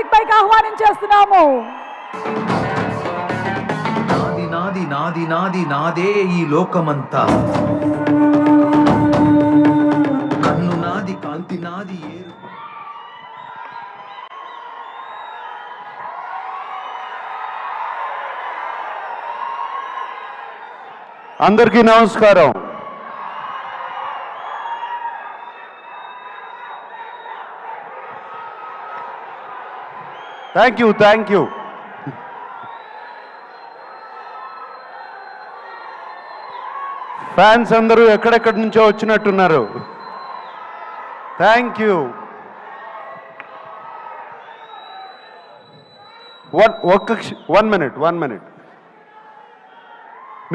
వేదిక పైకి ఆహ్వానించేస్తున్నాము. నాది నాది నాది నాది నాదే ఈ లోకమంతా, కన్ను నాది కాంతి నాది ఏరు. అందరికీ నమస్కారం. Thank you. ఫ్యాన్స్ అందరూ ఎక్కడెక్కడి నుంచో వచ్చినట్టున్నారు. Thank you. One minute.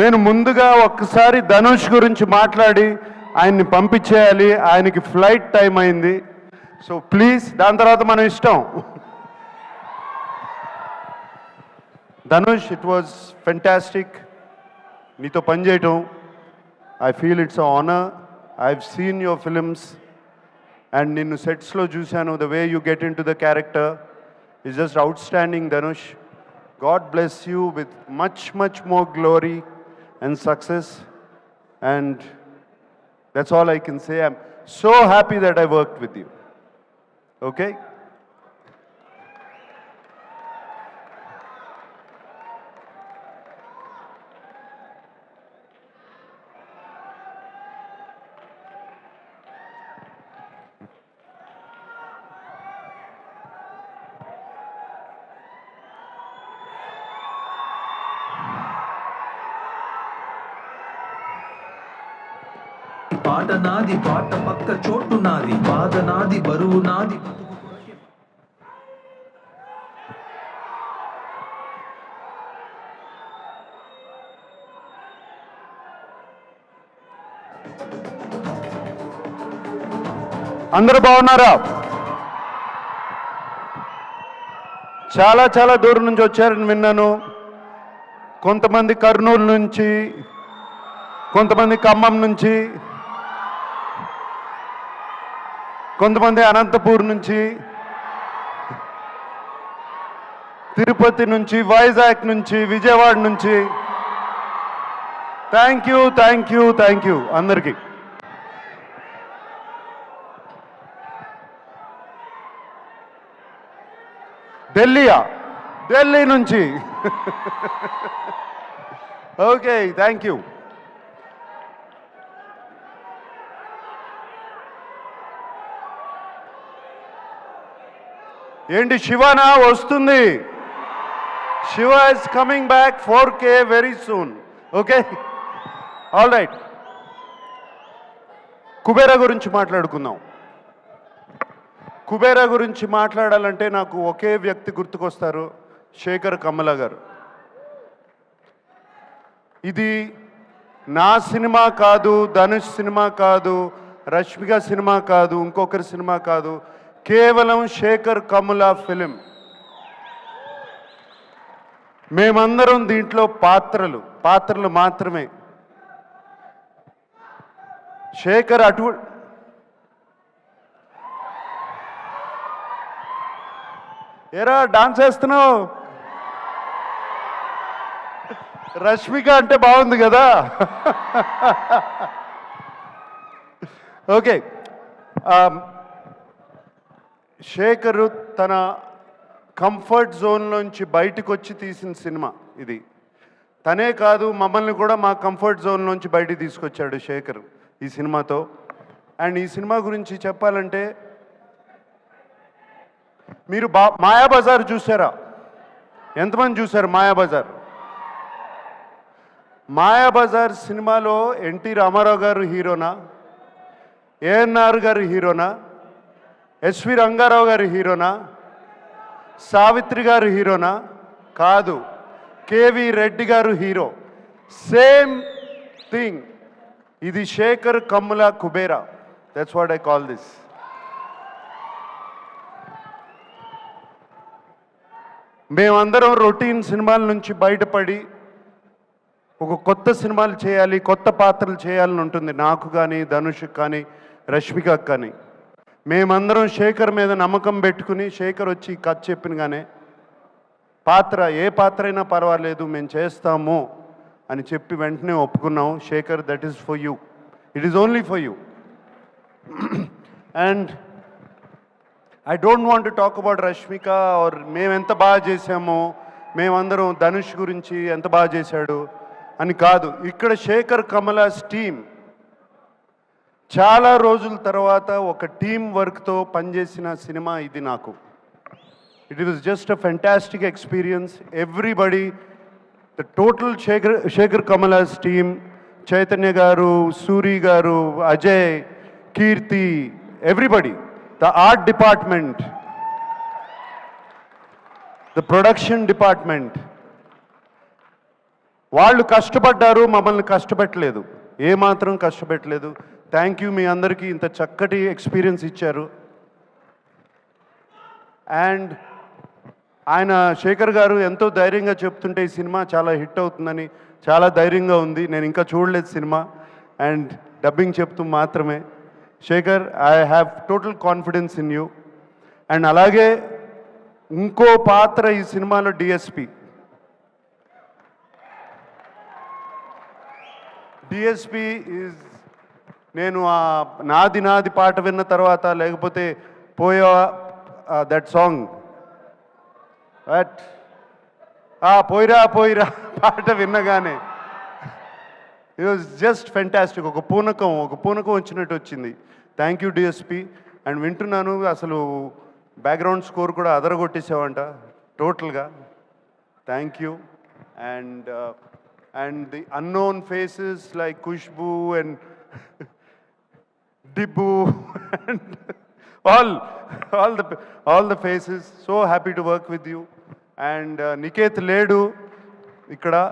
నేను ముందుగా ఒక్కసారి ధనుష్ గురించి మాట్లాడి ఆయన్ని పంపించేయాలి. ఆయనకి ఫ్లైట్ టైం అయింది. సో ప్లీజ్, దాని తర్వాత మనం ఇష్టం. ధనుష్, ఇట్ వాజ్ ఫెంటాస్టిక్ నీతో పనిచేయటం. I feel it's honour. I have seen your films and నిన్ను సెట్స్లో చూశాను. The way you get into the character is just outstanding Dhanush. God bless you with much more glory and success, and that's all I can say. I'm so happy that I worked with you. Okay? పాట నాది, పాట పక్క చోటు నాది, బాధ నాది, బరువు నాది. అందరూ బాగున్నారా? చాలా దూరం నుంచి వచ్చారని విన్నాను. కొంతమంది కర్నూలు నుంచి, కొంతమంది ఖమ్మం నుంచి, కొంతమంది అనంతపూర్ నుంచి, తిరుపతి నుంచి, వైజాగ్ నుంచి, విజయవాడ నుంచి. థ్యాంక్ యూ అందరికీ. ఢిల్లీ నుంచి. Okay, thank you. ఏంటి శివనా వస్తుంది? Shiva is coming back 4K very soon. Okay, all right. Kubera గురించి మాట్లాడుకుందాం. కుబేరా గురించి మాట్లాడాలంటే నాకు ఒకే వ్యక్తి గుర్తుకొస్తారు, శేఖర్ కమ్ముల గారు. ఇది నా సినిమా కాదు, ధనుష్ సినిమా కాదు, రష్మిక సినిమా కాదు, ఇంకొకరి సినిమా కాదు, కేవలం శేఖర్ కమ్ముల ఫిలిం. మేమందరం దీంట్లో పాత్రలు మాత్రమే. శేఖర్ ఏరా డాన్స్ వేస్తున్నావు? రష్మిక అంటే బాగుంది కదా. ఓకే, శేఖర్ తన కంఫర్ట్ జోన్లోంచి బయటకు వచ్చి తీసిన సినిమా ఇది. తనే కాదు, మమ్మల్ని కూడా మా కంఫర్ట్ జోన్లోంచి బయటికి తీసుకొచ్చాడు శేఖర్ ఈ సినిమాతో. అండ్ ఈ సినిమా గురించి చెప్పాలంటే, మీరు మాయాబజార్ చూసారా? ఎంతమంది చూశారు మాయాబజార్? మాయాబజార్ సినిమాలో ఎన్టీ రామారావు గారు హీరోనా, ఏఎన్ఆర్ గారు హీరోనా, ఎస్వి రంగారావు గారు హీరోనా, సావిత్రి గారు హీరోనా? కాదు, కేవి రెడ్డి గారు హీరో. Same thing. ఇది Sekhar Kammula Kubera. That's what I call this. మేమందరం రొటీన్ సినిమాల నుంచి బయటపడి ఒక కొత్త సినిమాలు చేయాలి, కొత్త పాత్రలు చేయాలని ఉంటుంది నాకు కానీ, ధనుష్కి కానీ, రష్మికకు కానీ. మేమందరం శేఖర్ మీద నమ్మకం పెట్టుకుని శేఖర్ వచ్చి కథ చెప్పినగానే పాత్ర ఏ పాత్ర అయినా పర్వాలేదు మేము చేస్తాము అని చెప్పి వెంటనే ఒప్పుకున్నాం. Sekhar, that is for you, it is only for you. And I don't want to talk about Rashmika or మేము ఎంత బాగా చేసామో, మేమందరం ధనుష్ గురించి ఎంత బాగా చేశాడు అని కాదు. ఇక్కడ శేఖర్ కమలాస్ టీమ్ చాలా రోజుల తర్వాత ఒక టీం వర్క్తో పనిచేసిన సినిమా ఇది నాకు. It was just a fantastic experience. Everybody, the total Sekhar Kammula's team, Chaitanya garu, Suri garu, Ajay, Keerthi, everybody, the art department, the production department, వాళ్ళు కష్టపడ్డారు, మమ్మల్ని కష్టపెట్టలేదు, ఏమాత్రం కష్టపెట్టలేదు. Thank you. మీ అందరికీ ఇంత చక్కటి ఎక్స్పీరియన్స్ ఇచ్చారు. అండ్ ఆయన శేఖర్ గారు ఎంతో ధైర్యంగా చెప్తుంటే ఈ సినిమా చాలా హిట్ అవుతుందని చాలా ధైర్యంగా ఉంది. నేను ఇంకా చూడలేదు సినిమా, అండ్ డబ్బింగ్ చెప్తూ మాత్రమే. Shekhar, I have total confidence in you. And అలాగే ఇంకో పాత్ర ఈ సినిమాలో డిఎస్పి. డిఎస్పి ఈజ్, నేను ఆ నాది నాది పాట విన్న తర్వాత, లేకపోతే పోయా దట్ సాంగ్, బట్ పోయిరా పోయిరా పాట విన్నగానే ఇట్ వాజ్ జస్ట్ ఫెంటాస్టిక్. ఒక పూనకం వచ్చినట్టు వచ్చింది. Thank you DSP. అండ్ వింటున్నాను అసలు బ్యాక్గ్రౌండ్ స్కోర్ కూడా అదరగొట్టేసావంట టోటల్గా. Thank you. And the unknown faces like Khushbu and Dibbu and all the faces. So happy to work with you. And Niket Ledu ikkada,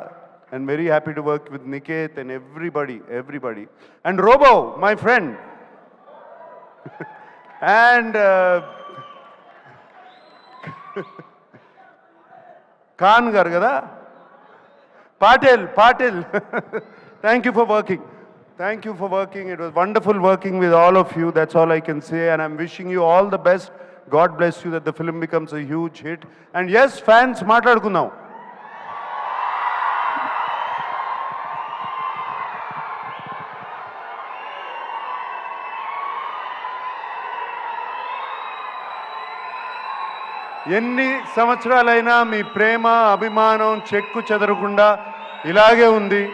and very happy to work with Niket and everybody. And Robo, my friend. And Khan gar kada, Patil. Thank you for working. Thank you for working. It was wonderful working with all of you. That's all I can say. And I'm wishing you all the best. God bless you, that the film becomes a huge hit. And yes, fans, మాట్లాడుకుందాం. ఎన్ని సంవత్సరాలైనా మీ ప్రేమ, అభిమానం చెక్కు చెదరకుండా ఇలాగే ఉంది.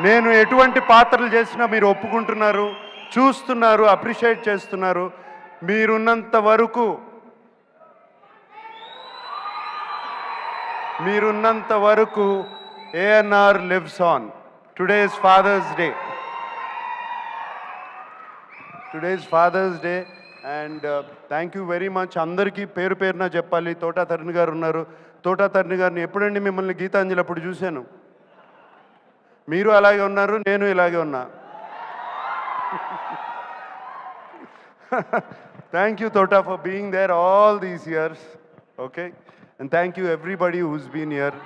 నేను ఎటువంటి పాత్రలు చేసినా మీరు ఒప్పుకుంటున్నారు, చూస్తున్నారు, అప్రిషియేట్ చేస్తున్నారు. మీరున్నంత వరకు ANR lives on. Today is father's day. And thank you very much. అందరికీ పేరు పేరున చెప్పాలి. తోటా తరుణ్ గారు ఉన్నారు. తోటా తరుణ్ గారిని ఎప్పుడండి మిమ్మల్ని గీతాంజలి అప్పుడు చూశాను. మీరు అలాగే ఉన్నారు, నేను ఇలాగే ఉన్నా. Thank you Thota for being there all these years. Okay, and thank you everybody who's been here.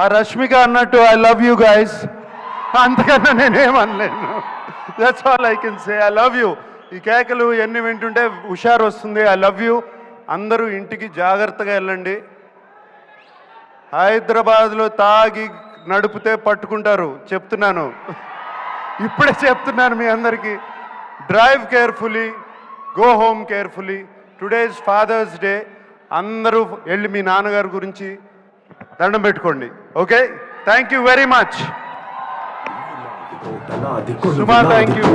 ఆ రష్మిక అన్నట్టు ఐ లవ్ యూ గైస్, అంతకన్నా నేనేమనలేను. That's all I can say. I love you. ఈ కేకలు ఎన్ని వింటుంటే హుషారు వస్తుంది. I love you. అందరూ ఇంటికి జాగ్రత్తగా వెళ్ళండి. హైదరాబాద్లో తాగి నడిపితే పట్టుకుంటారు, చెప్తున్నాను, ఇప్పుడే చెప్తున్నాను మీ అందరికీ. Drive carefully, go home carefully. Today is father's day. అందరూ వెళ్ళి మీ నాన్నగారి గురించి దండం పెట్టుకోండి. Okay, thank you very much. Suma, thank you.